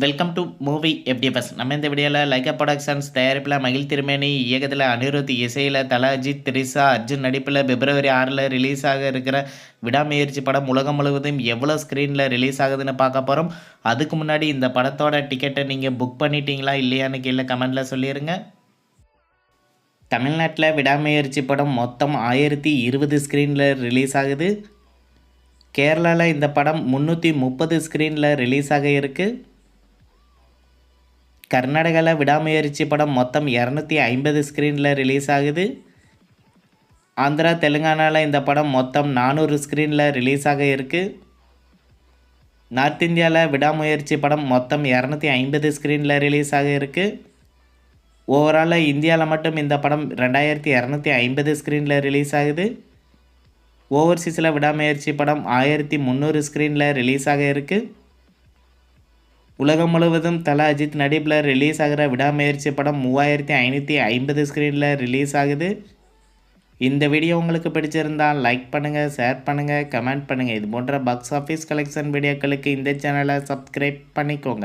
Welcome to movie FDFS. நம்ம இந்த வீடியோவில் லைகா ப்ரொடக்ஷன்ஸ் தயாரிப்பில் மகிழ் திருமேனி, இயக்கத்தில் அனிருத், இசையில் தல அஜித், திரிஷா, அர்ஜுன் நடிப்பில் பிப்ரவரி 6 ரிலீஸ் ஆக இருக்கிற விடாமுயற்சி படம் உலகம் முழுவதும் எவ்வளோ ஸ்க்ரீனில் ரிலீஸ் ஆகுதுன்னு பார்க்க போகிறோம். அதுக்கு முன்னாடி இந்த படத்தோட டிக்கெட்டை நீங்கள் புக் பண்ணிட்டீங்களா இல்லையான்னு கீழே கமெண்டில் சொல்லிடுங்க. தமிழ்நாட்டில் விடாமுயற்சி படம் மொத்தம் 1020 ஸ்க்ரீனில் ரிலீஸ் ஆகுது. கேரளாவில் இந்த படம் 330 ஸ்க்ரீனில் ரிலீஸ் ஆக இருக்குது. கர்நாடகாவில் விடாமுயற்சி படம் மொத்தம் 250 ஸ்க்ரீனில் ரிலீஸ் ஆகுது. ஆந்திரா, தெலுங்கானாவில் இந்த படம் மொத்தம் 400 ஸ்க்ரீனில் ரிலீஸ் ஆக இருக்குது. நார்த் இந்தியாவில் விடாமுயற்சி படம் மொத்தம் 250 ஸ்க்ரீனில் ரிலீஸ் ஆக இருக்குது. ஓவராலாக இந்தியாவில் மட்டும் இந்த படம் 2250 ஸ்க்ரீனில் ரிலீஸ் ஆகுது. ஓவர்சீஸில் விடாமுயற்சி படம் 1300 ஸ்க்ரீனில் ரிலீஸ் ஆக இருக்குது. உலகம் முழுவதும் தல அஜித் நடிப்பில் ரிலீஸ் ஆகிற விடாமுயற்சி படம் 3550 ஸ்க்ரீனில் ரிலீஸ் ஆகுது. இந்த வீடியோ உங்களுக்கு பிடிச்சிருந்தால் லைக் பண்ணுங்கள், ஷேர் பண்ணுங்கள், கமெண்ட் பண்ணுங்கள். இது போன்ற பாக்ஸ் ஆஃபீஸ் கலெக்ஷன் வீடியோக்களுக்கு இந்த சேனலை சப்ஸ்கிரைப் பண்ணிக்கோங்க.